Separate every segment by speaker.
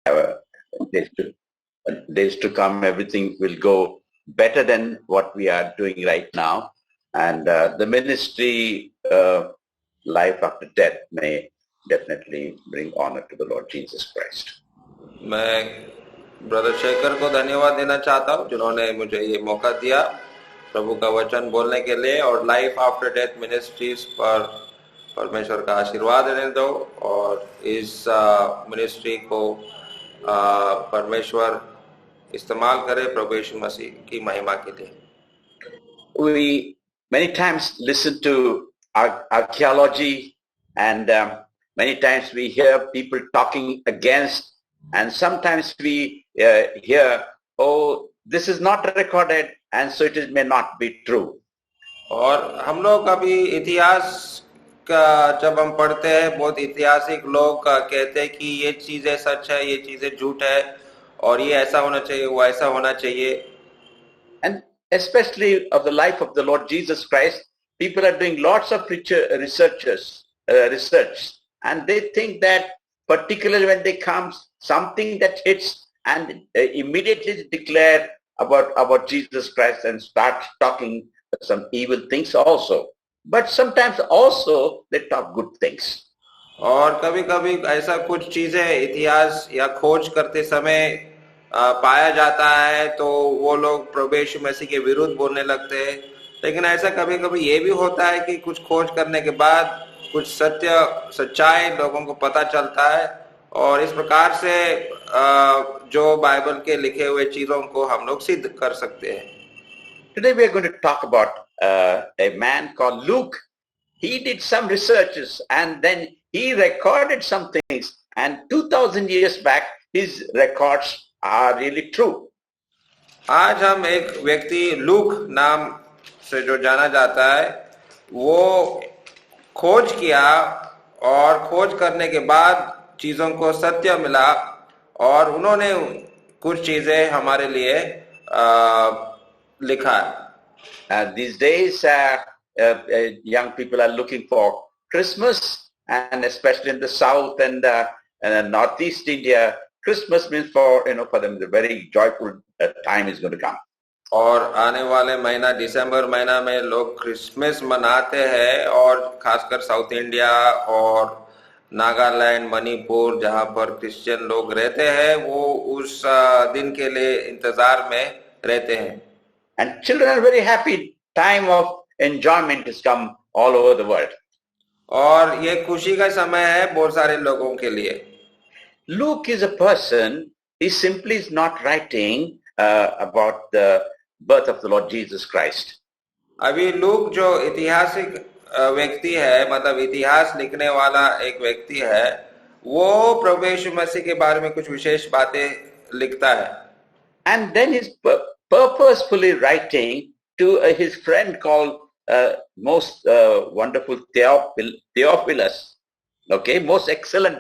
Speaker 1: days to, days to come, everything will go better than what we are doing right now. And the ministry, life after death, may definitely bring honor to the Lord Jesus Christ.
Speaker 2: मैं brother Shekhar को धन्यवाद देना चाहता हूँ जिन्होंने मुझे ये मौका दिया प्रभु का वचन बोलने के लिए, और लाइफ आफ्टर डेथ मिनिस्ट्रीज पर परमेश्वर का आशीर्वाद देने दो, और इस मिनिस्ट्री को परमेश्वर इस्तेमाल करे प्रभु यीशु मसीह की महिमा के लिए.
Speaker 1: We many times listen to archaeology, and many times we hear people talking against, and sometimes we hear, oh, this is not recorded, and so it may not be true.
Speaker 2: और हम लोग कभी इतिहास का जब हम पढ़ते हैं, बहुत ऐतिहासिक लोग कहते हैं कि ये चीजें सच है, ये चीजें झूठ है, और ये ऐसा होना चाहिए, वो ऐसा होना चाहिए.
Speaker 1: And especially of the life of the Lord Jesus Christ, people are doing lots of research, and they think that particularly when they come, something that hits, and immediately declare about Jesus Christ and start talking some evil things also. But sometimes also they talk good things.
Speaker 2: और कभी कभी ऐसा कुछ चीजें इतिहास या खोज करते समय पाया जाता है, तो वो लोग प्रभु यीशु मसीह के विरुद्ध बोलने लगते हैं. लेकिन ऐसा कभी कभी ये भी होता है कि कुछ खोज करने के बाद कुछ सच्चाई लोगों को पता चलता है, और इस प्रकार से जो बाइबल के लिखे हुए चीजों को हम लोग सिद्ध कर सकते हैं.
Speaker 1: Today we are going to talk about a man called Luke. He did some researches, and then he recorded some things, and 2000 years back his records are really true.
Speaker 2: आज हम एक व्यक्ति लूक नाम से जो जाना जाता है, वो खोज किया, और खोज करने के बाद चीजों को सत्य मिला, और उन्होंने कुछ चीजें हमारे लिए लिखा है.
Speaker 1: These days young people are looking for Christmas, and especially in the south and northeast India, Christmas means for them the very joyful time is going to come.
Speaker 2: और आने वाले महीना दिसंबर महीना में लोग क्रिसमस मनाते हैं, और खासकर साउथ इंडिया और नागालैंड, मणिपुर, जहाँ पर क्रिश्चियन लोग रहते हैं, वो उस दिन के लिए इंतजार में रहते हैं.
Speaker 1: And children are very happy. Time of enjoyment has come all over the world.
Speaker 2: और ये खुशी का समय है बहुत सारे लोगों के लिए.
Speaker 1: Luke is a person. He simply is not writing about the birth of the Lord Jesus Christ.
Speaker 2: अभी लूक जो ऐतिहासिक व्यक्ति है, मतलब इतिहास लिखने वाला एक व्यक्ति है, वो प्रभु यीशु मसीह के बारे में कुछ विशेष बातें लिखता है.
Speaker 1: And then he's purposefully writing to his friend called most wonderful Theophilus, okay, most excellent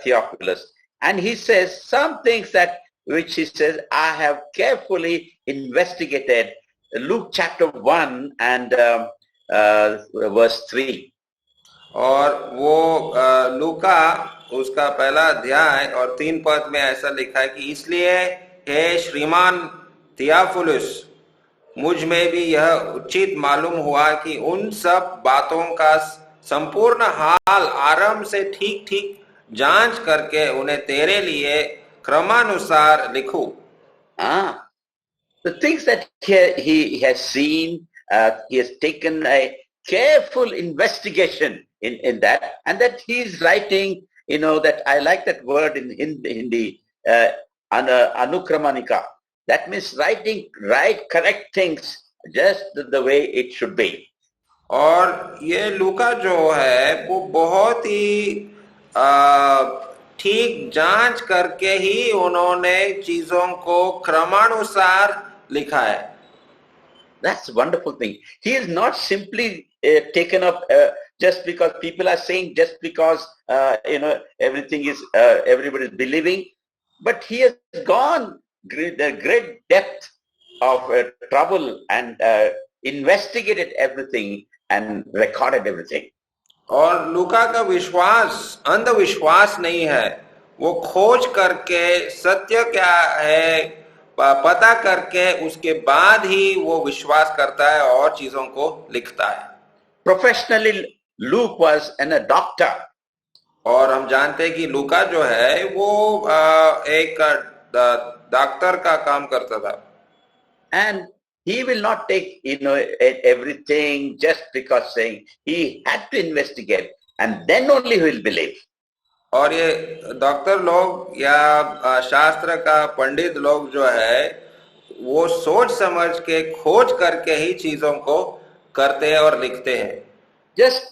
Speaker 1: Theophilus. And he says some things which he says, I have carefully investigated. Luke chapter 1 and verse 3.
Speaker 2: और वो लूका उसका पहला अध्याय और 3 पद में ऐसा लिखा है कि इसलिए हे श्रीमान थियोफिलुस, मुझ में भी यह उचित मालूम हुआ कि उन सब बातों का संपूर्ण हाल आरंभ से ठीक ठीक जांच करके उन्हें तेरे लिए क्रमानुसार लिखूं.
Speaker 1: The things that he has seen, he has taken a careful investigation in that, and that he is writing, that I like that word in Hindi, anukramanika. That means writing correct things just the way it should be.
Speaker 2: और ये लूका जो है वो बहुत ही ठीक जांच करके ही उन्होंने चीजों को क्रमानुसार लिखा है.
Speaker 1: That's a wonderful thing. He is not simply taken up just because people are saying, just because everything is everybody is believing, but he has gone the great depth of trouble and investigated everything and recorded everything.
Speaker 2: और लूका का विश्वास अंधविश्वास नहीं है. वो खोज करके सत्य क्या है पता करके उसके बाद ही वो विश्वास करता है और चीजों को लिखता है।
Speaker 1: Professionally, Luke was a doctor.
Speaker 2: और हम जानते हैं कि लूका जो है वो एक डॉक्टर का काम करता था।
Speaker 1: And he will not take, everything just because saying. He had to investigate, and then only he will believe.
Speaker 2: और ये डॉक्टर लोग या शास्त्र का पंडित लोग जो है वो सोच समझ के खोज करके ही चीजों को करते हैं और लिखते हैं।
Speaker 1: Just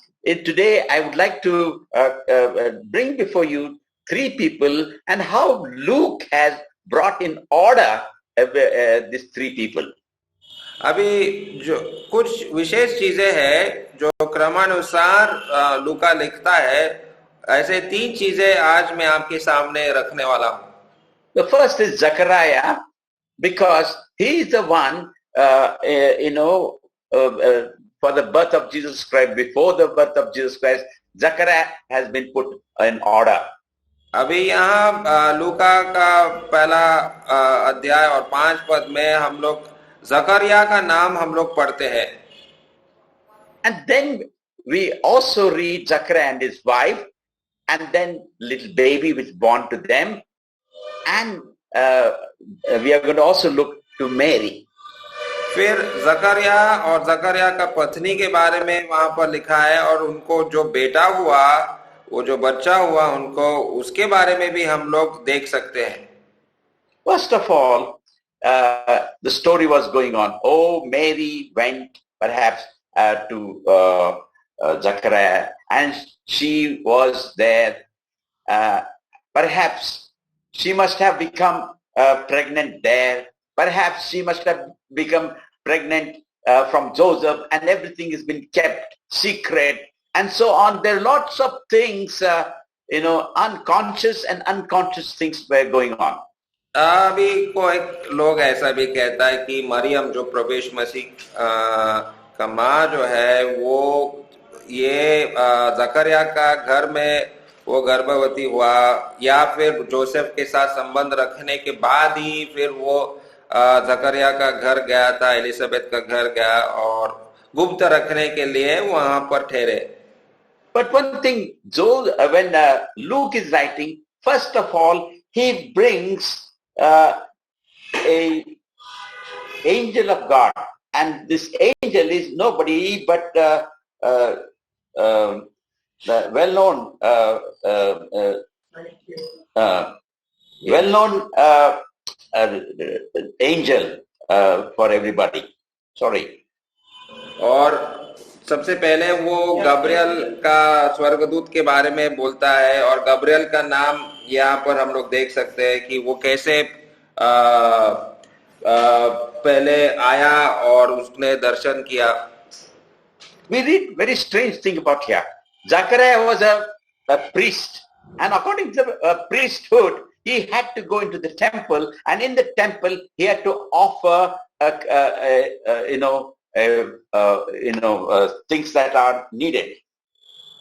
Speaker 1: today, I would like to bring before you three people and how Luke has brought in order these three people.
Speaker 2: अभी जो कुछ विशेष चीजें हैं जो क्रमानुसार लूका लिखता है, ऐसे तीन चीजें आज मैं आपके सामने रखने वाला हूँ।
Speaker 1: The first is Zechariah, because he is the one, for the birth of Jesus Christ, before the birth of Jesus Christ, Zechariah has been put in order.
Speaker 2: अभी यहाँ लूका का पहला अध्याय और 5 पद में हम लोग जकरिया का नाम हम लोग पढ़ते हैं।
Speaker 1: And then we also read Zechariah and his wife, and then little baby was born to them, and we are going to also look to Mary.
Speaker 2: फिर जकरिया और जकरिया का पत्नी के बारे में वहां पर लिखा है और उनको जो बेटा हुआ, वो जो बच्चा हुआ उनको, उसके बारे में भी हम लोग देख सकते हैं।
Speaker 1: First of all, the story was going on. Oh, Mary went perhaps to Zechariah, and she was there. Perhaps she must have become pregnant there. Perhaps she must have become pregnant from Joseph, and everything has been kept secret, and so on. There are lots of things, unconscious and unconscious things were going on.
Speaker 2: अभी कोई लोग ऐसा भी कहता है कि मरियम जो प्रवेश मसीह का माँ जो है वो ये जकरिया का घर में वो गर्भवती हुआ, या फिर जोसेफ के साथ संबंध रखने के बाद ही फिर वो जकरिया का घर गया था, एलिजाबेथ का घर गया और गुप्त रखने के लिए वहां पर ठहरे।
Speaker 1: But one thing, when Luke is writing, first of all, he brings a angel of God, and this angel is nobody but the well-known angel for everybody. Sorry.
Speaker 2: और सबसे पहले वो गब्रियल का स्वर्गदूत के बारे में बोलता है, और गब्रियल का नाम यहाँ पर हम लोग देख सकते हैं कि वो कैसे पहले आया और उसने दर्शन किया।
Speaker 1: We read very strange thing about here. Zechariah was a priest, and according to the priesthood, he had to go into the temple, and in the temple he had to offer things that are needed.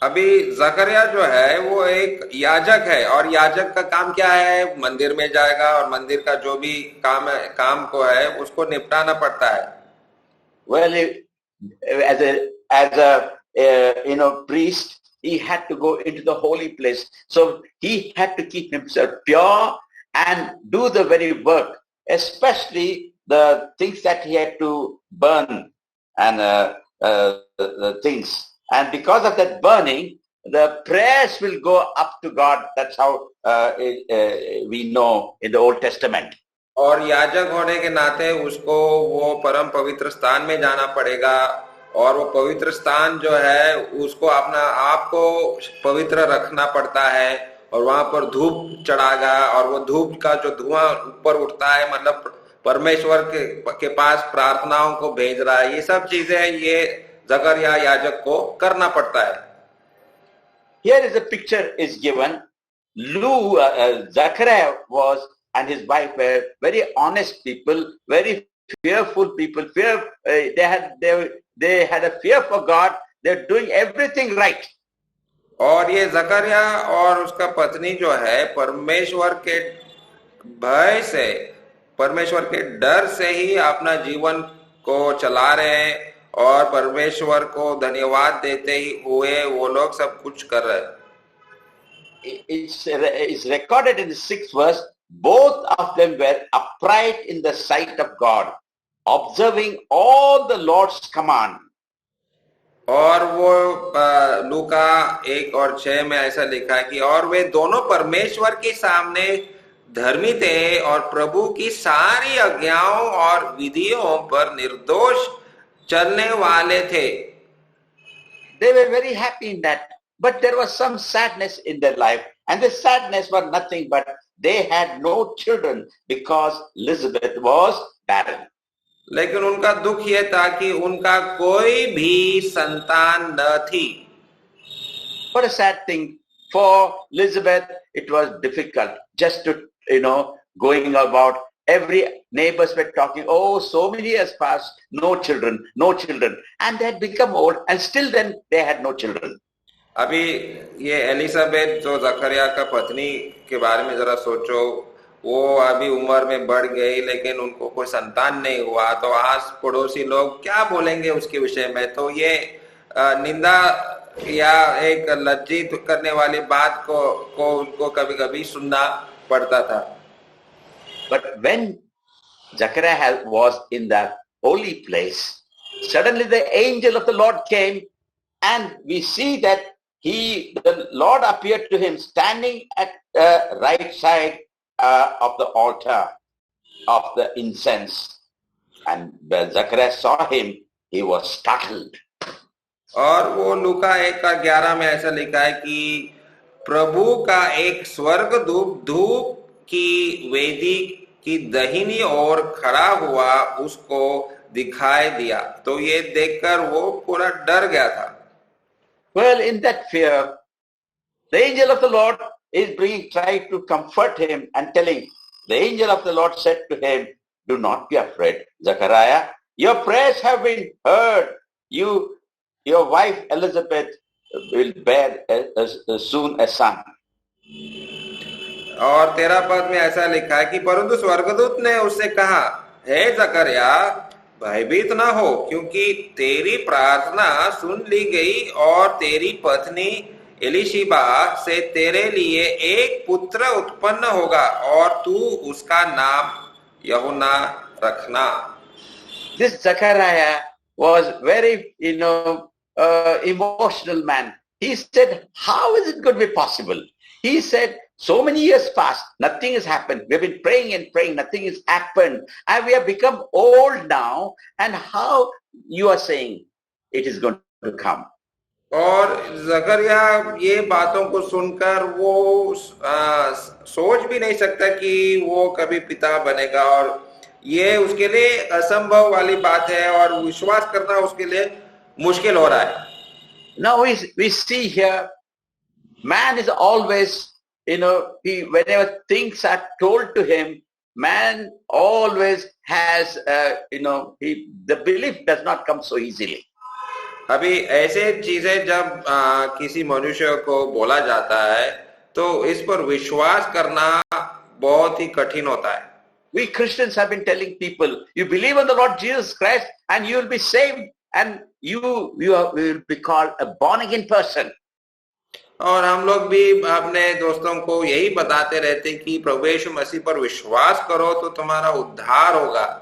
Speaker 2: अभी जकरिया जो है वो एक याजक है, और याजक का काम क्या है? मंदिर में जाएगा और मंदिर का जो भी काम को है उसको निपटाना पड़ता है।
Speaker 1: Well, as a priest, he had to go into the holy place, so he had to keep himself pure and do the very work, especially the things that he had to burn and the things. And because of that burning, the prayers will go up to God. That's how we know in the Old Testament.
Speaker 2: और याजक होने के नाते उसको वो परम पवित्र स्थान में जाना पड़ेगा, और वो पवित्र स्थान जो है उसको अपना आप को पवित्र रखना पड़ता है, और वहां पर धूप चढ़ागा, और वो धूप का जो धुआं ऊपर उठता है मतलब परमेश्वर के पास प्रार्थनाओं को भेज रहा है। ये सब चीजें ये जकरिया याजक को करना पड़ता है।
Speaker 1: Here is a picture is given. Zechariah was and his wife were very honest people, very fearful people. They had a fear for God. They're doing everything right.
Speaker 2: और ये जकरिया और उसका पत्नी जो है परमेश्वर के भय से, परमेश्वर के डर से ही अपना जीवन को चला रहे हैं और परमेश्वर को धन्यवाद देते ही हुए वो लोग सब कुछ कर रहे हैं.
Speaker 1: It's recorded in the 6th verse, both of them were upright in the sight of God, observing all the Lord's command.
Speaker 2: और वो लूका 1 और 6 में ऐसा लिखा है कि और वे दोनों परमेश्वर के सामने धर्मी थे और प्रभु की सारी आज्ञाओं और विधियों पर निर्दोष चलने वाले थे.
Speaker 1: They were very happy in that, but there was some sadness in their life, and the sadness was nothing but they had no children because Elizabeth was barren.
Speaker 2: लेकिन उनका दुख ये था कि उनका कोई भी संतान न थी.
Speaker 1: What a sad thing for Elizabeth. It was difficult just to, going about. Every neighbors were talking, oh, so many years passed, no children, and they had become old, and still then they had no children.
Speaker 2: अभी ये Elizabeth जो जकरिया का पत्नी के बारे में जरा सोचो, वो अभी उम्र में बढ़ गई लेकिन उनको कोई संतान नहीं हुआ, तो आस पड़ोसी लोग क्या बोलेंगे उसके विषय में. तो ये निंदा या एक लज्जित करने वाली बात को उनको कभी कभी सुनना पड़ता था.
Speaker 1: But when Zechariah was in the holy place, suddenly the angel of the Lord came, and we see that the Lord appeared to him standing at the right side of the altar of the incense. And when Zechariah saw him, he was startled.
Speaker 2: और वो लूका 1:11 में ऐसा लिखा है कि प्रभु का एक स्वर्गदूत धूप की वेदी की दाहिनी ओर खड़ा हुआ उसको दिखाई दिया. तो ये देखकर वो पूरा डर गया था.
Speaker 1: Well, in that fear, the angel of the Lord is trying to comfort him and telling, the angel of the Lord said to him, do not be afraid, Zechariah. Your prayers have been heard. Your wife Elizabeth will bear soon a son.
Speaker 2: और 13 पद में ऐसा लिखा है कि परंतु स्वर्गदूत ने उससे कहा, हे जकरिया, भयभीत न हो, क्योंकि तेरी प्रार्थना सुन ली गई और तेरी पत्नी एलिशिबा से तेरे लिए एक पुत्र उत्पन्न होगा और तू उसका नाम यूहन्ना रखना.
Speaker 1: This Zechariah was very, emotional man. He said, how is it going to be possible? He said, so many years passed, nothing has happened. We've been praying and praying, nothing has happened. And we have become old now. And how you are saying it is going to come?
Speaker 2: और जकरिया ये बातों को सुनकर वो सोच भी नहीं सकता कि वो कभी पिता बनेगा, और ये उसके लिए असंभव वाली बात है और विश्वास करना उसके लिए मुश्किल हो रहा है.
Speaker 1: Now we see here, man is always, whenever things are told to him, man always has, the belief does not come so easily.
Speaker 2: अभी ऐसे चीजें जब किसी मनुष्य को बोला जाता है तो इस पर विश्वास करना बहुत ही कठिन होता है.
Speaker 1: We Christians have been telling people, you believe on the Lord Jesus Christ and you will be saved, and you will be called a born again person.
Speaker 2: और हम लोग भी अपने दोस्तों को यही बताते रहते कि प्रभु यीशु मसीह पर विश्वास करो तो तुम्हारा उद्धार होगा.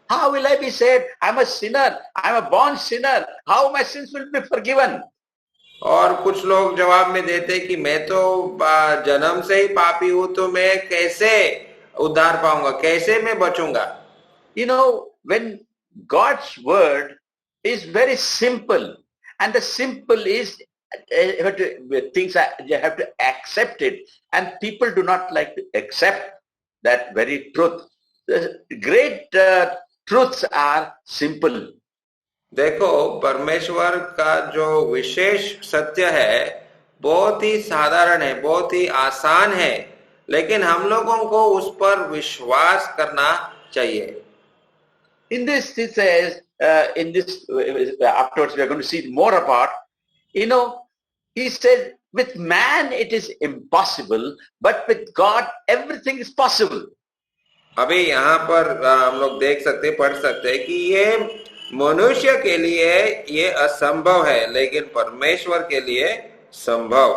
Speaker 1: How will I be saved? I'm a sinner. I'm a born sinner. How my sins will be forgiven?
Speaker 2: और कुछ लोग जवाब में देते कि मैं तो जन्म से ही पापी हूं, तो मैं कैसे उद्धार पाऊंगा, कैसे मैं बचूंगा.
Speaker 1: When God's word is very simple, and the simple is you have to accept it, and people do not like to accept that very truth. The great truths are simple.
Speaker 2: देखो, परमेश्वर का जो विशेष सत्य है बहुत ही साधारण है, बहुत ही आसान है, लेकिन हम लोगों को उस पर विश्वास करना चाहिए.
Speaker 1: In this, it says, afterwards we are going to see more about, he says, with man it is impossible, but with God everything is possible.
Speaker 2: अभी यहाँ पर हम लोग देख सकते, पढ़ सकते हैं कि ये मनुष्य के लिए ये असंभव है, लेकिन परमेश्वर के लिए संभव.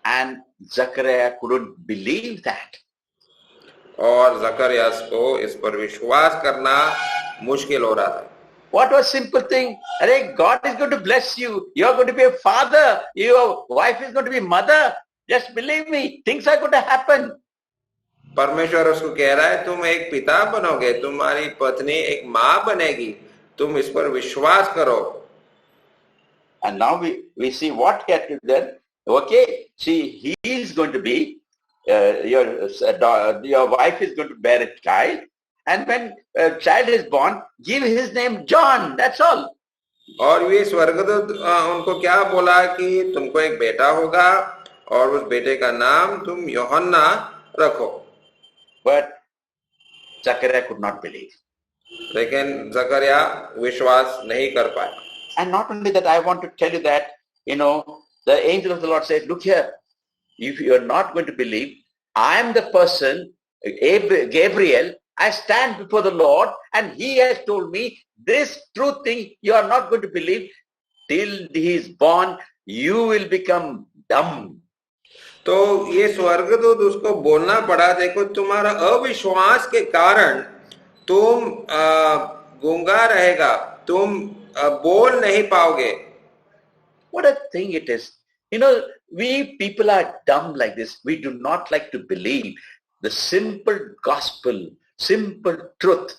Speaker 1: And Zechariah couldn't believe that.
Speaker 2: और जकरयास को इस पर विश्वास करना मुश्किल हो रहा था.
Speaker 1: What was simple thing? Arey, God is going to bless you. You are going to be a father. Your wife is going to be mother. Just believe me, things are going to happen.
Speaker 2: परमेश्वर उसको कह रहा है तुम एक पिता बनोगे, तुम्हारी पत्नी एक माँ बनेगी, तुम इस पर विश्वास करो.
Speaker 1: And now we see what he had to do. Okay, see, he is going to be, your wife is going to bear a child. And when a child is born, give his name John. That's all.
Speaker 2: और ये स्वर्गदूत उनको क्या बोला कि तुमको एक बेटा होगा और उस बेटे का नाम तुम यूहन्ना रखो.
Speaker 1: But Zechariah could not believe.
Speaker 2: लेकिन जकरिया विश्वास नहीं कर पाया.
Speaker 1: And not only that, I want to tell you that, the angel of the Lord said, look here, if you are not going to believe, I am the person, Gabriel, I stand before the Lord and he has told me this true thing you are not going to believe. Till he is born, you will become dumb.
Speaker 2: तो ये स्वर्गदूत उसको बोलना पड़ा, देखो तुम्हारा अविश्वास के कारण तुम गूंगा रहेगा, तुम बोल नहीं पाओगे.
Speaker 1: What a thing it is. We people are dumb like this. We do not like to believe the simple gospel, simple truth,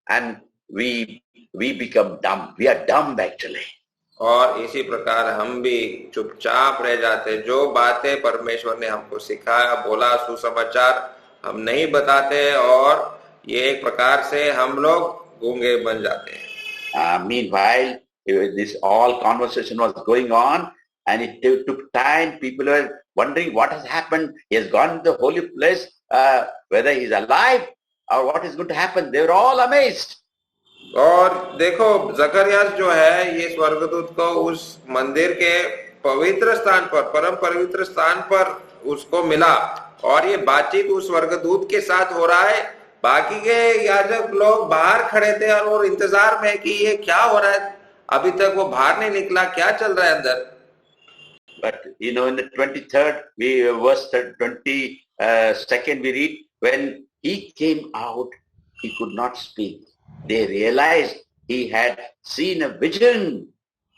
Speaker 1: and we become dumb. We are dumb actually.
Speaker 2: और इसी प्रकार हम भी चुपचाप रह जाते. जो बातें परमेश्वर ने हमको सिखाया, बोला, सुसमाचार हम नहीं बताते और ये एक प्रकार से हम लोग गूंगे बन जाते हैं.
Speaker 1: Meanwhile, this all conversation was going on and it took time. People were wondering what has happened. He has gone to the holy place, whether he is alive or what is going to happen. They were all amazed.
Speaker 2: और देखो जकरयास जो है ये स्वर्गदूत को उस मंदिर के पवित्र स्थान पर, परम पवित्र स्थान पर उसको मिला और ये बातचीत उस स्वर्गदूत के साथ हो रहा है. बाकी के याजक लोग बाहर खड़े थे और इंतजार में कि ये क्या हो रहा है, अभी तक वो बाहर नहीं निकला, क्या चल रहा है अंदर.
Speaker 1: But in the 23rd verse 22nd we read, when he came out, he could not speak. They realized he had seen a vision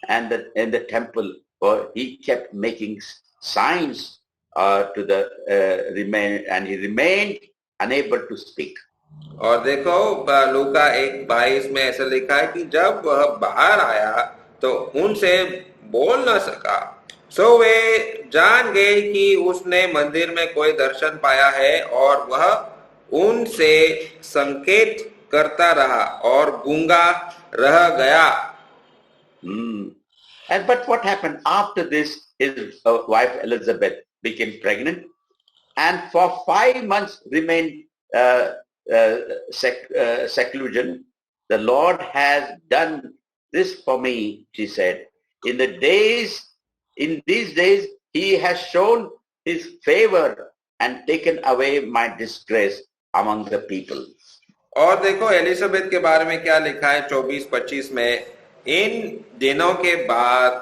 Speaker 1: and in the temple, or he kept making signs to the and he remained unable to speak.
Speaker 2: और देखो लूका 1:22 में ऐसा लिखा है कि जब वह बाहर आया तो उनसे बोल न सका. सो वे जान गए कि उसने मंदिर में कोई दर्शन पाया है और वह उनसे संकेत करता रहा और गूंगा रह गया.
Speaker 1: And but what happened after this? His wife Elizabeth became pregnant, and for 5 months remained seclusion. The Lord has done this for me, she said. In these days, he has shown his favor and taken away my disgrace among the people.
Speaker 2: और देखो Elizabeth के बारे में क्या लिखा है 24-25 में. इन दिनों के बाद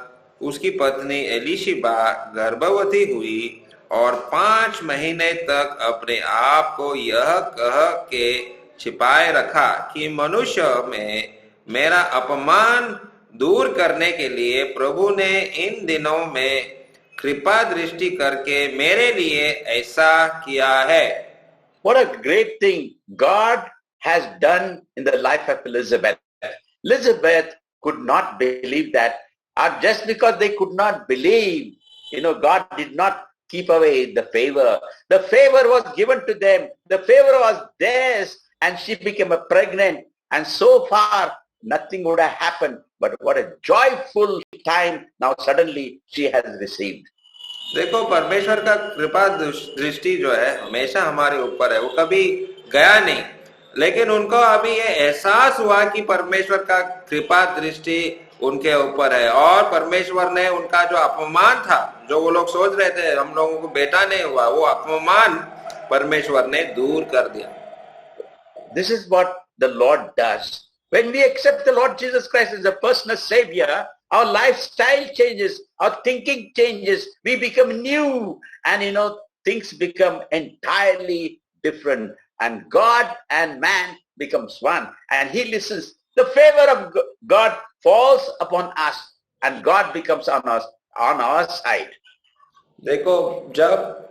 Speaker 2: उसकी पत्नी एलिशिबा गर्भवती हुई और 5 महीने तक अपने आप को यह कह के छिपाए रखा कि मनुष्य में मेरा अपमान दूर करने के लिए प्रभु ने इन दिनों में कृपा दृष्टि करके मेरे लिए ऐसा किया है.
Speaker 1: What a great thing God has done in the life of Elizabeth. Elizabeth could not believe that, just because they could not believe, God did not keep away the favor. The favor was given to them. The favor was theirs, and she became pregnant. And so far, nothing would have happened. But what a joyful time now suddenly she has received.
Speaker 2: देखो परमेश्वर का कृपा दृष्टि जो है हमेशा हमारे ऊपर है, वो कभी गया नहीं. लेकिन उनको अभी ये एहसास हुआ कि परमेश्वर का कृपा दृष्टि उनके ऊपर है। और परमेश्वर ने उनका जो अपमान था, जो वो लोग सोच रहे थे हम लोगों को बेटा नहीं हुआ, वो अपमान परमेश्वर ने दूर कर दिया।
Speaker 1: This is what the Lord does. When we accept the Lord Jesus Christ as a personal Savior, our lifestyle changes, our thinking changes, we become new, and things become entirely different, and God and man becomes one, and he listens. The favor of God falls upon us, and God becomes on our side.
Speaker 2: देखो, जब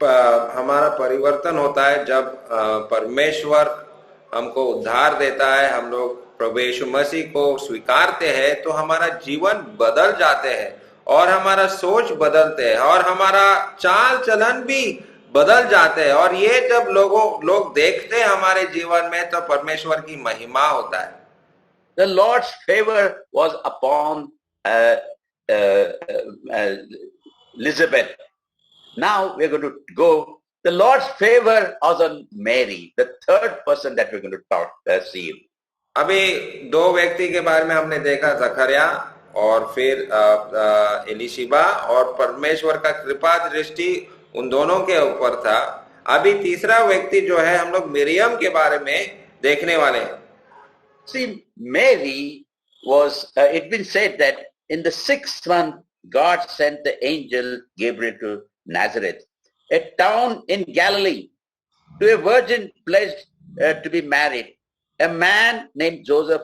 Speaker 2: हमारा परिवर्तन होता है, जब परमेश्वर हमको उद्धार देता है, हम लोग प्रभु यीशु मसीह को स्वीकारते हैं, तो हमारा जीवन बदल जाते हैं और हमारा सोच बदलते हैं और हमारा चाल चलन भी बदल जाते हैं। और ये जब लोग देखते हैं हमारे जीवन में, तो परमेश्वर की महिमा होता है।
Speaker 1: The Lord's favor was upon Elizabeth. Now we're going to go. The Lord's favor was on Mary, the third person that we're going to see.
Speaker 2: अभी दो व्यक्ति के बारे में हमने देखा, जकरिया और फिर एलिशिबा, और परमेश्वर का कृपा दृष्टि उन दोनों के ऊपर था। अभी तीसरा व्यक्ति जो है, हम लोग मिरियम के बारे में देखने वाले हैं।
Speaker 1: See, Mary was, it's been said that in the 6th month, God sent the angel Gabriel to Nazareth, a town in Galilee, to a virgin pledged to be married, a man named Joseph,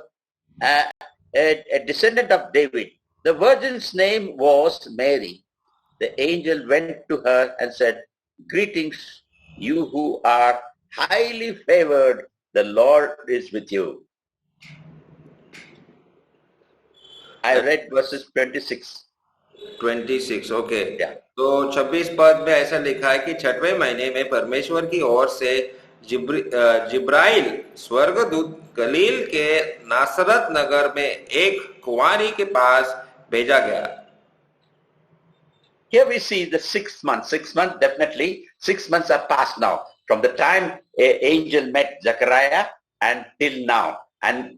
Speaker 1: a descendant of David. The virgin's name was Mary. The angel went to her and said, "Greetings, you who are highly favored, the Lord is with you." I read verses 26.
Speaker 2: Okay.
Speaker 1: Yeah.
Speaker 2: तो 26 पद में ऐसा लिखा है कि 6वें महीने में परमेश्वर की ओर से जिब्राइल स्वर्गदूत गलील के नासरत नगर में एक कुंवारी के पास भेजा गया।
Speaker 1: Here we see the 6th month. 6 months, definitely. 6 months are passed now. From the time an angel met Zechariah and till now. And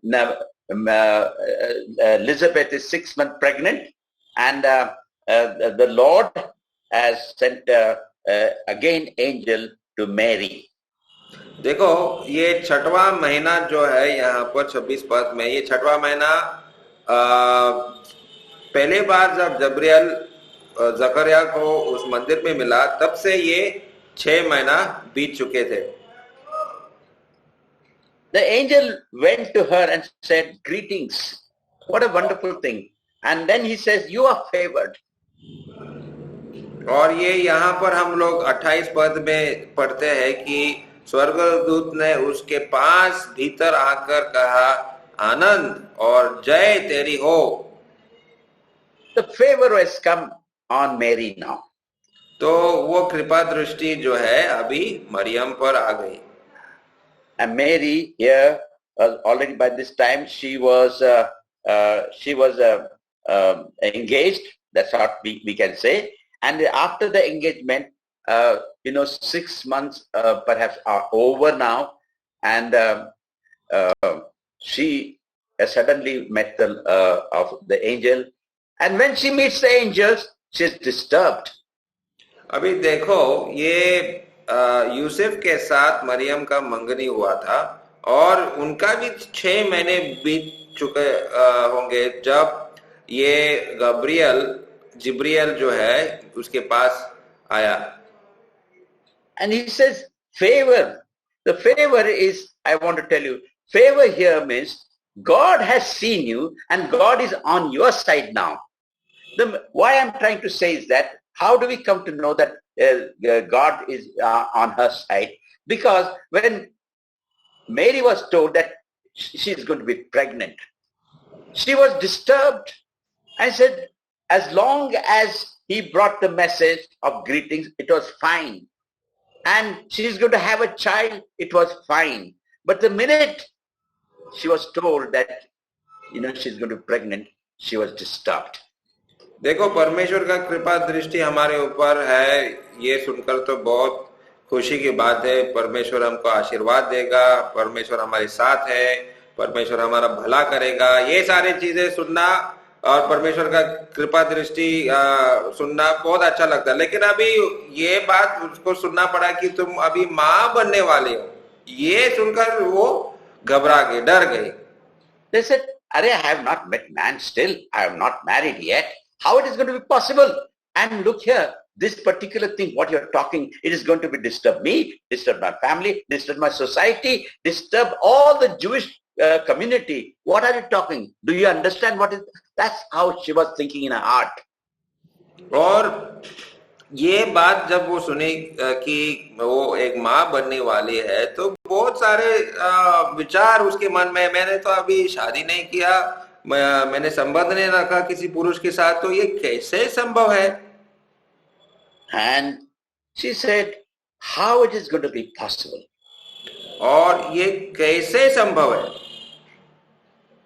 Speaker 1: Elizabeth is 6 months pregnant, and the Lord has sent again angel to Mary.
Speaker 2: देखो, ये 6वां महीना जो है यहाँ पर 26 पद में, ये 6वां महीना पहले बार जब जब्रियल जकरिया को उस मंदिर में मिला, तब से ये 6 महीना बीत चुके थे।
Speaker 1: The angel went to her and said, "Greetings." What a wonderful thing. And then he says, "You are favored."
Speaker 2: और ये यहाँ पर हम लोग 28 पद में पढ़ते हैं कि स्वर्गदूत ने उसके पास भीतर आकर कहा, "आनंद और जय तेरी हो."
Speaker 1: The favor has come on Mary now.
Speaker 2: तो वो कृपा दृष्टि जो है अभी मरियम पर आ गई।
Speaker 1: And Mary here, already by this time, she was engaged. That's what we can say. And after the engagement, 6 months perhaps are over now, and she suddenly met the angel. And when she meets the angels, she's disturbed.
Speaker 2: अभी देखो, ये यूसुफ के साथ मरियम का मंगनी हुआ था और उनका भी 6 महीने बीत चुके होंगे जब ये जिब्रियल जो है उसके पास आया।
Speaker 1: And he says, favor. The favor is, I want to tell you, favor here means God has seen you and God is on your side now. Why I'm trying to say is that, how do we come to know that God is on her side? Because when Mary was told that she is going to be pregnant, she was disturbed. I said, as long as he brought the message of greetings, it was fine. And she is going to have a child, it was fine. But the minute she was told that, she's going to be pregnant, she was disturbed.
Speaker 2: देखो, परमेश्वर का कृपा दृष्टि हमारे ऊपर है, ये सुनकर तो बहुत खुशी की बात है। परमेश्वर हमको आशीर्वाद देगा, परमेश्वर हमारे साथ है, परमेश्वर हमारा भला करेगा, ये सारी चीजें सुनना और परमेश्वर का कृपा दृष्टि सुनना बहुत अच्छा लगता है। लेकिन अभी ये बात उसको सुनना पड़ा कि तुम अभी माँ बनने वाले हो, ये सुनकर वो घबरा गए, डर गए।
Speaker 1: They said, "Arey, I have not met man still. I am not married yet. How it is going to be possible? And look here, this particular thing, what you're talking, it is going to be disturb me, disturb my family, disturb my society, disturb all the Jewish community. What are you talking? Do you understand what is?" That's how she was thinking in her heart.
Speaker 2: और ये बात जब वो सुनी कि वो एक माँ बनने वाली है, तो बहुत सारे विचार उसके मन में, मैंने तो अभी शादी नहीं किया, मैंने संबंध नहीं रखा किसी पुरुष के साथ, तो ये कैसे संभव है?
Speaker 1: And she said, how it is going to be possible?
Speaker 2: और ये कैसे संभव है?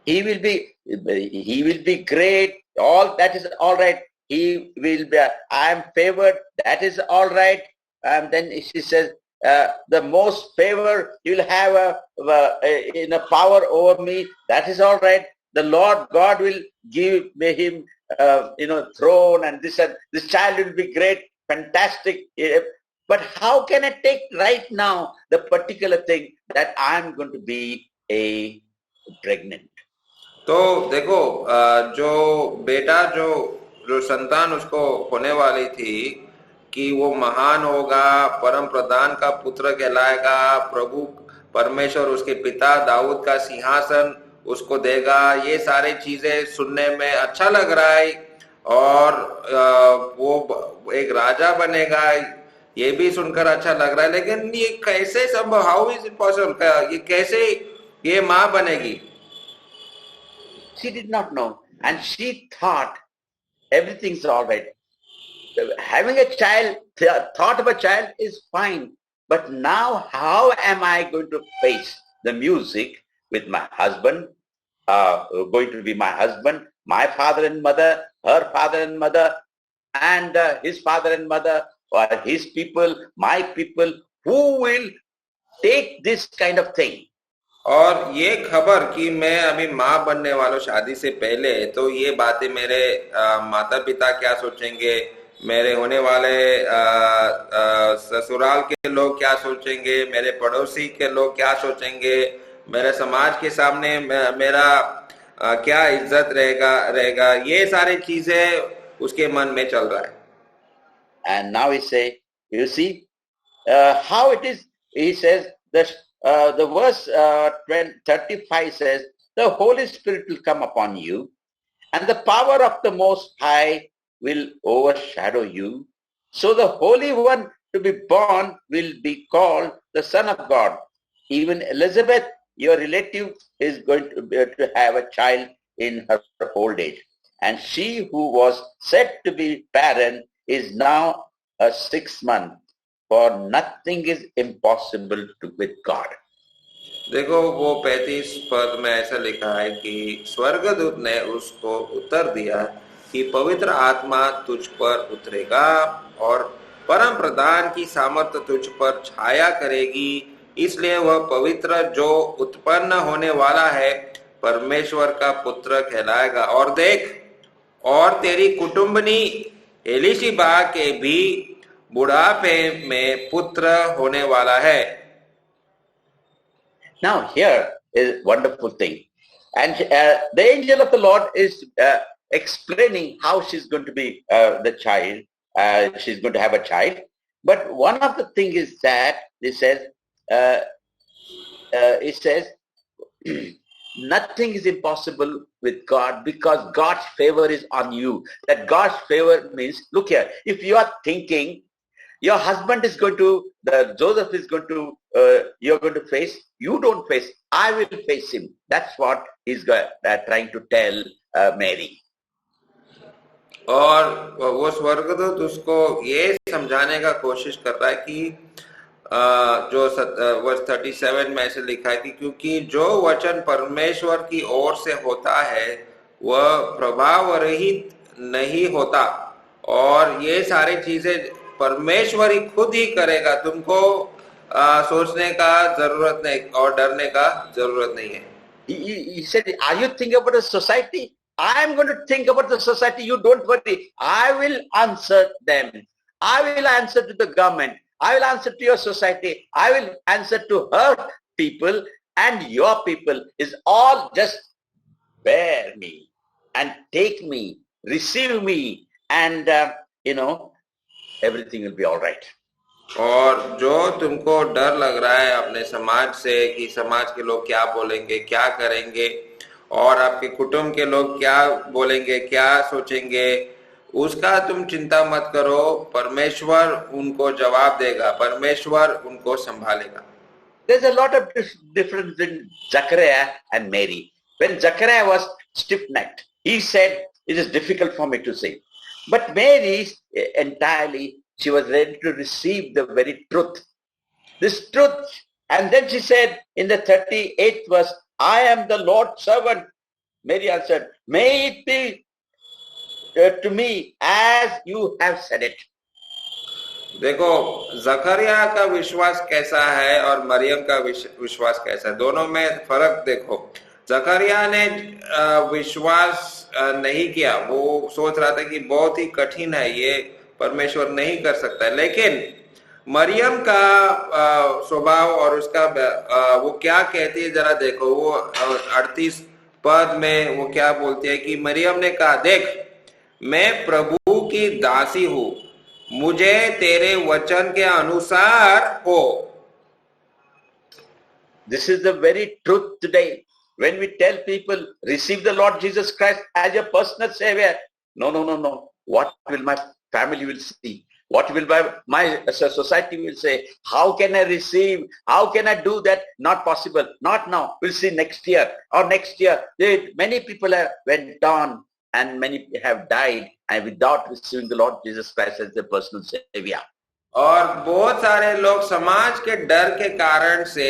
Speaker 1: He will be great. All that is all right. He will be, I am favored. That is all right. And then she says, the most favor, you will have a power over me. That is all right. The Lord God will give him, throne, and this child will be great, fantastic. But how can I take right now the particular thing that I am going to be a pregnant?
Speaker 2: तो देखो, जो बेटा जो संतान उसको होने वाली थी कि वो महान होगा, परम प्रधान का पुत्र कहलाएगा, प्रभु परमेश्वर उसके पिता दाऊद का सिंहासन उसको देगा, ये सारी चीजें सुनने में अच्छा लग रहा है, और वो एक राजा बनेगा, ये भी सुनकर अच्छा लग रहा है। लेकिन ये कैसे संभव? How is it possible? ये कैसे ये माँ बनेगी?
Speaker 1: She did not know, and she thought everything's all right. Having a child, thought of a child is fine, but now how am I going to face the music with my husband, going to be my husband, my father and mother, her father and mother, and his father and mother, or his people, my people, who will take this kind of thing?
Speaker 2: और ये खबर कि मैं अभी माँ बनने वाला हूँ शादी से पहले, तो ये बातें मेरे माता पिता क्या सोचेंगे, मेरे होने वाले ससुराल के लोग क्या सोचेंगे, मेरे पड़ोसी के लोग क्या सोचेंगे, मेरे समाज के सामने मेरा क्या इज्जत रहेगा, ये सारी चीजें उसके मन में चल रहा है।
Speaker 1: And now he say, you see how it is. He says that the verse 35 says, the Holy Spirit will come upon you, and the power of the Most High will overshadow you. So the Holy One to be born will be called the Son of God. Even Elizabeth, your relative, is going to have a child in her old age. And she who was said to be barren is now a 6 month. For nothing is impossible with God.
Speaker 2: देखो, वो 35 पद में ऐसा लिखा है कि स्वर्गदूत ने उसको उत्तर दिया कि पवित्र आत्मा तुझ पर उतरेगा और परम प्रधान की सामर्थ्य तुझ पर छाया करेगी, इसलिए वह पवित्र जो उत्पन्न होने वाला है परमेश्वर का पुत्र कहलाएगा। और देख, और तेरी कुटुंबनी एलिशिबा के भी बुढ़ापे में पुत्र होने वाला है।
Speaker 1: Now here is wonderful thing, and the angel of the Lord is explaining how she's going to be the child. She's going to have a child, but one of the thing is that it says nothing is impossible with God because God's favor is on you. That God's favor means, look here, if you are thinking your husband is going to, Joseph is going to, you're going to face, you don't face, I will face him. That's what he's trying to tell Mary.
Speaker 2: और वो स्वर्गदूत उसको ये समझाने का कोशिश कर रहा है कि जो वर्स 37 में ऐसे लिखा है कि क्योंकि जो वचन परमेश्वर की ओर से होता है वह प्रभाव रहित नहीं होता, और ये सारी चीजें परमेश्वर ही खुद ही करेगा, तुमको सोचने का जरूरत नहीं और डरने का जरूरत नहीं है।
Speaker 1: He said, are you thinking about a society? I am going to think about the society. You don't worry. I will answer them. I will answer to the government. I will answer to your society. I will answer to her people, and your people is all just bear me and take me, receive me, and everything will be all right.
Speaker 2: और जो तुमको डर लग रहा है अपने समाज से कि समाज के लोग क्या बोलेंगे, क्या करेंगे, और आपके कुटुंब के लोग क्या बोलेंगे, क्या सोचेंगे, उसका तुम चिंता मत करो. परमेश्वर उनको जवाब देगा, परमेश्वर उनको संभालेगा.
Speaker 1: There's a lot of difference in Zachariah and Mary. When Zachariah was stiff-necked, he said, it is difficult for me to say. But Mary entirely, she was ready to receive the very truth. This truth. And then she said in the 38th verse, I am the Lord's servant. Mary answered, may it be to me as you have said it.
Speaker 2: देखो जकरिया का विश्वास कैसा है और मरियम का विश्वास कैसा है, दोनों में फर्क देखो. जकरिया ने विश्वास नहीं किया, वो सोच रहा था कि बहुत ही कठिन है, ये परमेश्वर नहीं कर सकता है. लेकिन मरियम का स्वभाव और उसका वो क्या कहती है जरा देखो. वो 38 पद में वो क्या बोलती है कि मरियम ने कहा, देख मैं प्रभु की दासी हूं, मुझे तेरे वचन के अनुसार हो.
Speaker 1: This is the very truth today. When we tell people, receive the Lord Jesus Christ as your personal savior. No. What will my family will see? What will my society will say? How can I receive? How can I do that? Not possible. Not now. We'll see next year or next year. Many people have went on and many have died and without receiving the Lord Jesus Christ as their personal savior.
Speaker 2: और बहुत सारे लोग समाज के डर के कारण से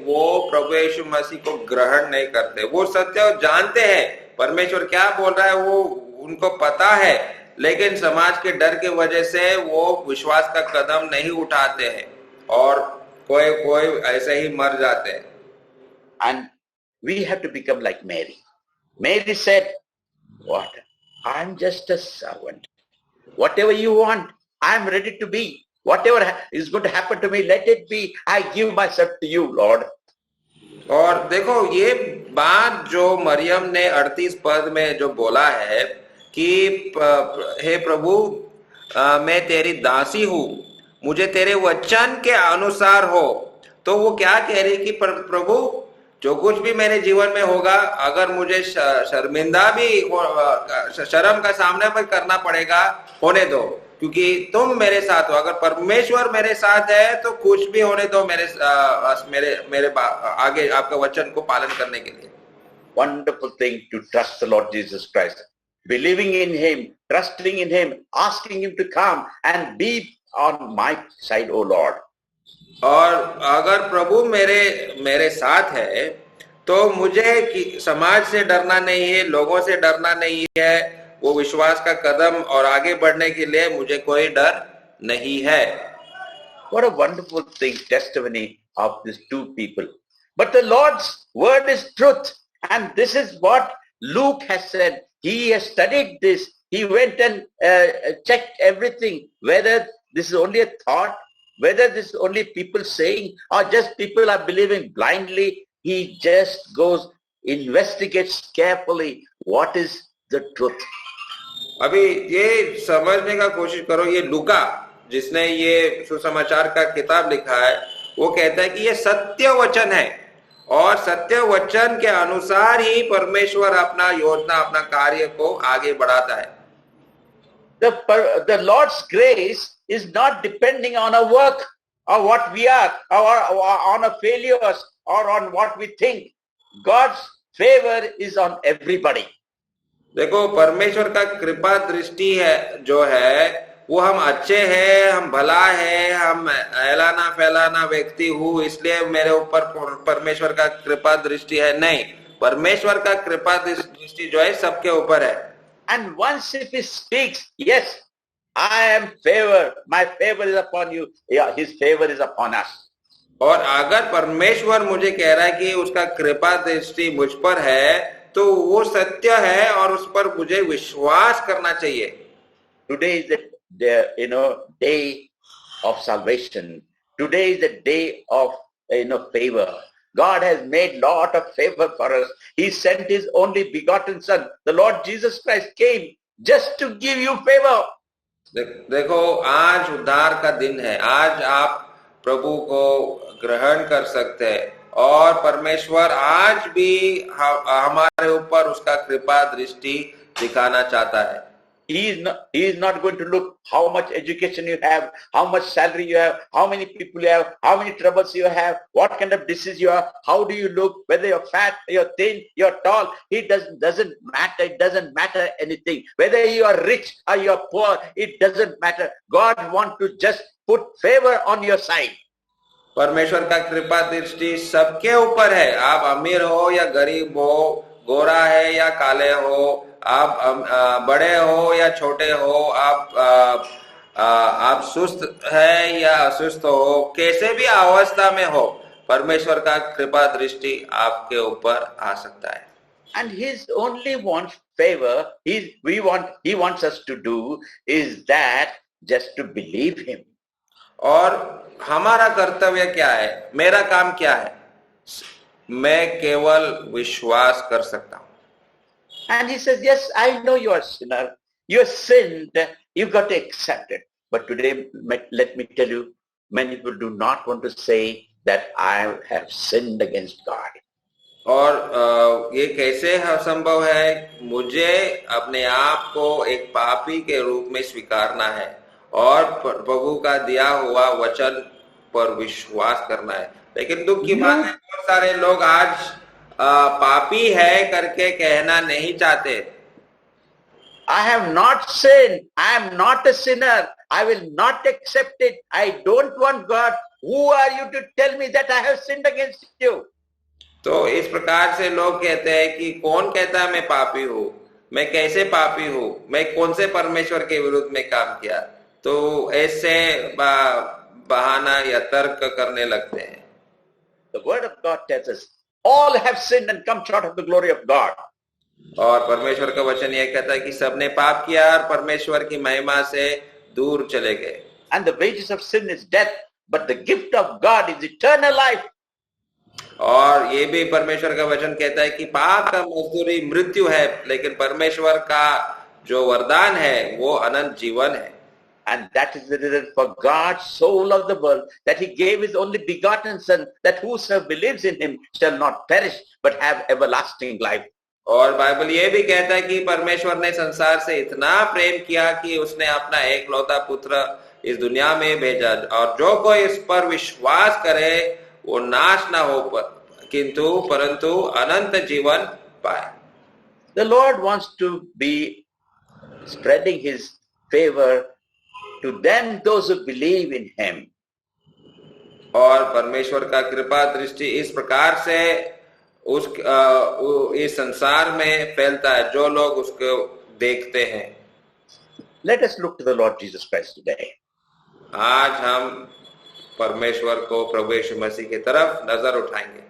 Speaker 2: वो प्रभु यीशु मसीह को ग्रहण नहीं करते. वो सत्य जानते हैं, परमेश्वर क्या बोल रहा है वो उनको पता है, लेकिन समाज के डर के वजह से वो विश्वास का कदम नहीं उठाते हैं और कोई ऐसे ही मर जाते हैं.
Speaker 1: And we have to become like Mary. Mary said, what? I'm just a servant. Whatever you want, I'm ready to be. Whatever is going to happen to me, let it be. I give myself to you, Lord.
Speaker 2: और देखो ये बात जो मरियम ने 38 पद में जो बोला है कि हे प्रभु मैं तेरी दासी हूँ, मुझे तेरे वचन के अनुसार हो. तो वो क्या कह रही कि प्रभु जो कुछ भी मेरे जीवन में होगा, अगर मुझे शर्मिंदा भी शर्म का सामना भी करना पड़ेगा, होने दो, क्योंकि तुम मेरे साथ हो. अगर परमेश्वर मेरे साथ है तो कुछ भी होने दो मेरे आगे आपका वचन को पालन करने के लिए.
Speaker 1: Wonderful thing to trust the Lord Jesus Christ, believing in Him, trusting in Him, asking Him to come and be on my side, O Lord.
Speaker 2: और अगर प्रभु मेरे साथ है तो मुझे समाज से डरना नहीं है, लोगों से डरना नहीं है. वो विश्वास का कदम और आगे बढ़ने के लिए मुझे कोई डर नहीं है.
Speaker 1: What a wonderful thing, testimony of these two people. But the Lord's word is truth, and this is what Luke has said. He has studied this. He went and checked everything, whether this is only a thought, whether this is only people saying, or just people are believing blindly. He just goes, investigates carefully what is the truth.
Speaker 2: अभी ये समझने का कोशिश करो, ये लूका जिसने ये सुसमाचार का किताब लिखा है, वो कहता है कि ये सत्य वचन है और सत्य वचन के अनुसार ही परमेश्वर अपना योजना, अपना कार्य को आगे बढ़ाता है.
Speaker 1: The Lord's grace is not depending on our work or what we are or on our failures or on what we think. God's favor is on everybody.
Speaker 2: देखो परमेश्वर का कृपा दृष्टि है जो है वो हम अच्छे हैं, हम भला है, हम ऐलाना फैलाना व्यक्ति हूँ इसलिए मेरे ऊपर परमेश्वर का कृपा दृष्टि है. नहीं, परमेश्वर का कृपा दृष्टि जो है सबके ऊपर है.
Speaker 1: And once if He speaks, yes, I am favored, my favor is upon you, yeah, His favor is upon us.
Speaker 2: और अगर परमेश्वर मुझे कह रहा है कि उसका कृपा दृष्टि मुझ पर है, तो वो सत्य है और उस पर मुझे विश्वास करना चाहिए।
Speaker 1: Today is the day of salvation. Today is the day of favor. God has made lot of favor for us. He sent his only begotten son. The Lord Jesus Christ came just to give you favor.
Speaker 2: देखो आज उद्धार का दिन है। आज आप प्रभु को ग्रहण कर सकते हैं और परमेश्वर आज भी हमारे ऊपर उसका कृपा दृष्टि दिखाना चाहता है।
Speaker 1: He is not going to look how much education you have, how much salary you have, how many people you have, how many troubles you have, what kind of disease you have, how do you look, whether you're fat, you're thin, you're tall. It doesn't matter. It doesn't matter anything. Whether you are rich or you're poor, it doesn't matter. God wants to just put favor on your side.
Speaker 2: परमेश्वर का कृपा दृष्टि सबके ऊपर है। आप अमीर हो या गरीब हो, गोरा है या काले हो, आप बड़े हो या छोटे हो, आप सुस्त है या असुस्त हो, कैसे भी अवस्था में हो, परमेश्वर का कृपा दृष्टि आपके ऊपर आ सकता है।
Speaker 1: And his only wants favor, he wants us to do is that just to believe him.
Speaker 2: और हमारा कर्तव्य क्या है? मेरा काम क्या है? मैं केवल विश्वास कर सकता हूं।
Speaker 1: And he says, yes, I know you are a sinner. You have sinned. You've got to accept it. But today, let me tell you, many people do not want to say that I have sinned against God.
Speaker 2: और ये कैसे संभव है? मुझे अपने आप को एक पापी के रूप में स्वीकारना है और प्रभु का दिया हुआ वचन पर विश्वास करना है। लेकिन दुख की बात है, बहुत सारे लोग आज पापी है करके कहना नहीं चाहते।
Speaker 1: I have not sinned. I am not a sinner. I will not accept it. I don't want God. Who are you to tell me that I have sinned against you?
Speaker 2: तो इस प्रकार से लोग कहते हैं कि कौन कहता है मैं पापी हूँ, मैं कैसे पापी हूँ, मैं कौन से परमेश्वर के विरुद्ध में काम किया। तो ऐसे बहाना या तर्क करने लगते हैं।
Speaker 1: The word of God tells us, all have sinned and come short of the glory of God.
Speaker 2: और परमेश्वर का वचन यह कहता है कि सबने पाप किया और परमेश्वर की महिमा से दूर चले गए।
Speaker 1: And the wages of sin is death, but the gift of God is eternal life.
Speaker 2: और ये भी परमेश्वर का वचन कहता है कि पाप का मजदूरी मृत्यु है, लेकिन परमेश्वर का जो वरदान है वो अनंत जीवन है।
Speaker 1: And that is the reason for God so loved the world that he gave his only begotten son, that whosoever believes in him shall not perish but have everlasting life.
Speaker 2: और बाइबल ये भी कहता है कि परमेश्वर ने संसार से इतना प्रेम किया कि उसने अपना एकलौता पुत्र इस दुनिया में भेजा, और जो कोई इस पर विश्वास करे वो नाश ना हो किंतु परंतु अनंत जीवन पाए।
Speaker 1: The Lord wants to be spreading his favor to them, those who believe in him.
Speaker 2: और परमेश्वर का कृपा दृष्टि इस प्रकार से इस संसार में फैलता है जो लोग उसको देखते हैं।
Speaker 1: Let us look to the Lord Jesus Christ today.
Speaker 2: आज हम परमेश्वर को प्रभु यीशु मसीह की तरफ नजर उठाएंगे।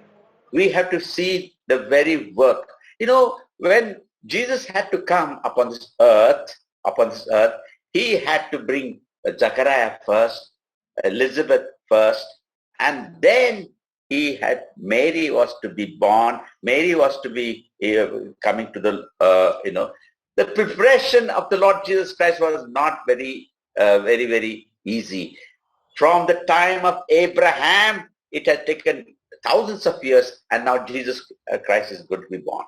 Speaker 1: We have to see the very work. You know, when Jesus had to come upon this earth, he had to bring Zechariah first, Elizabeth first, and then Mary was to be born. Mary was to be coming to the preparation of the Lord Jesus Christ was not very easy. From the time of Abraham, it has taken thousands of years, and now Jesus Christ is going to be born.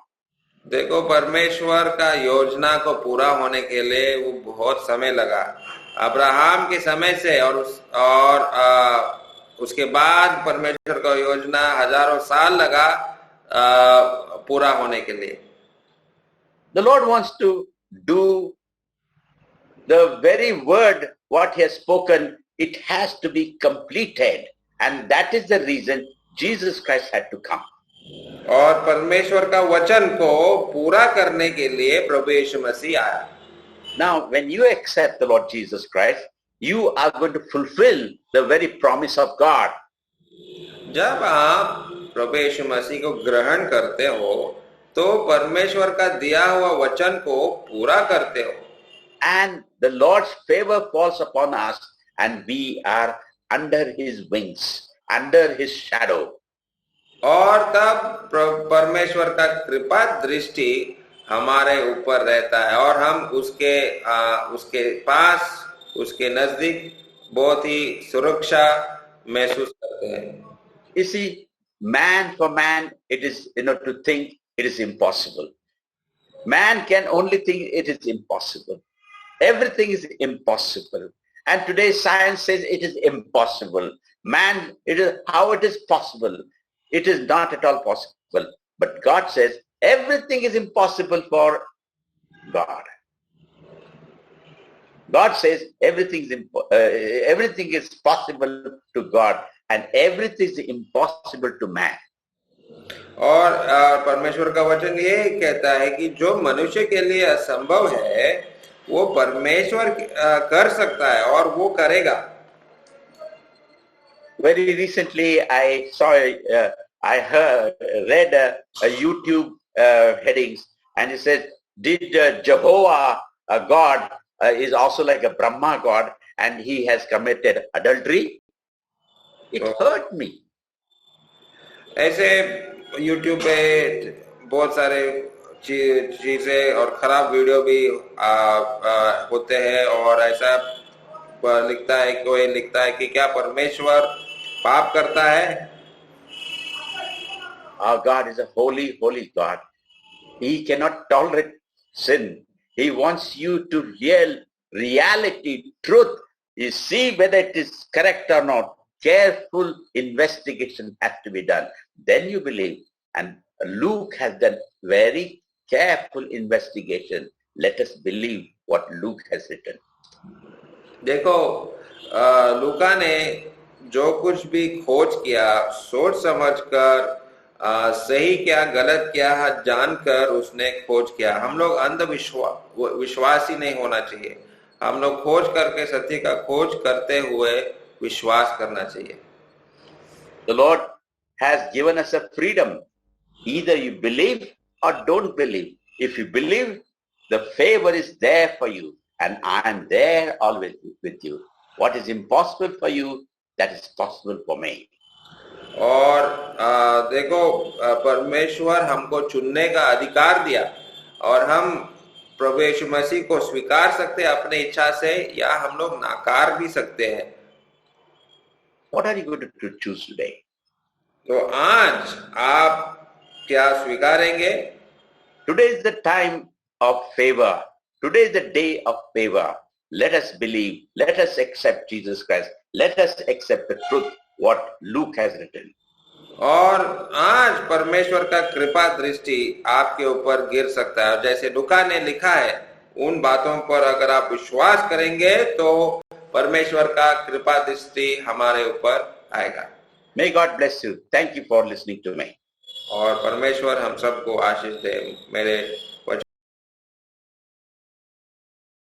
Speaker 2: देखो, परमेश्वर का योजना को पूरा होने के लिए वो बहुत समय लगा। अब्राहम के समय से और उसके बाद परमेश्वर का योजना हजारों साल लगा पूरा होने के लिए।
Speaker 1: The Lord wants to do the very word what he has spoken. It has to be completed, and that is the reason Jesus Christ had to come.
Speaker 2: और परमेश्वर का वचन को पूरा करने के लिए प्रभु यीशु मसीह आया।
Speaker 1: Now, when you accept the Lord Jesus Christ, you are going to fulfill the very promise of God.
Speaker 2: जब आप प्रभु यीशु मसीह को ग्रहण करते हो तो परमेश्वर का दिया हुआ वचन को पूरा करते हो,
Speaker 1: and the Lord's favor falls upon us, and we are under his wings, under his shadow.
Speaker 2: और तब परमेश्वर का कृपा दृष्टि हमारे ऊपर रहता है और हम उसके पास, उसके नजदीक बहुत ही सुरक्षा महसूस करते हैं.
Speaker 1: You see, man for man, it is, to think it is impossible. Man can only think it is impossible. Everything is impossible. And today science says it is impossible. Man, it is how it is possible. It is not at all possible. But God says everything is impossible for God. God says everything is possible to God, and everything is impossible to man.
Speaker 2: और परमेश्वर का वचन ये कहता है कि जो मनुष्य के लिए असंभव है वो परमेश्वर कर सकता है और वो करेगा.
Speaker 1: Very recently, I saw, read a YouTube headings, and it said, "Did Jehovah God is also like a Brahma God, and he has committed adultery?" It hurt me.
Speaker 2: ऐसे YouTube पे बहुत सारे चीजें और खराब वीडियो भी होते हैं और ऐसा लिखता है, कोई लिखता है कि क्या परमेश्वर पाप करता है?
Speaker 1: Our God is a holy, holy God. He cannot tolerate sin. He wants you to reality, truth. You see whether it is correct or not. Careful investigation has to be done. Then you believe. And Luke has done very careful investigation. Let us believe what Luke has written.
Speaker 2: देखो, लूका ने जो कुछ भी खोज किया, सोच समझकर, सही क्या गलत क्या जानकर उसने खोज किया. हम लोग अंधविश्वासी नहीं होना चाहिए. हम लोग खोज करके सत्य का खोज करते हुए विश्वास करना चाहिए.
Speaker 1: The Lord has given us a freedom. Either you believe or don't believe. If you believe, the favor is there for you, and I am there always with you. What is impossible for you, that is possible for me.
Speaker 2: और देखो, परमेश्वर हमको चुनने का अधिकार दिया और हम प्रभु यीशु मसीह को स्वीकार सकते हैं अपने इच्छा से, या हम लोग नाकार भी सकते हैं.
Speaker 1: What are you going to choose today?
Speaker 2: तो आज आप क्या स्वीकारेंगे?
Speaker 1: Today is the time of favor. Today is the day of favor. Let us believe. Let us accept Jesus Christ. Let us accept the truth, what Luke has written.
Speaker 2: और आज परमेश्वर का कृपा दृष्टि आपके ऊपर गिर सकता है. जैसे लूका ने लिखा है, उन बातों पर अगर आप विश्वास करेंगे तो परमेश्वर का कृपा दृष्टि हमारे ऊपर आएगा.
Speaker 1: May God bless you. Thank you for listening to me.
Speaker 2: और परमेश्वर हम सबको आशीष दे. मेरे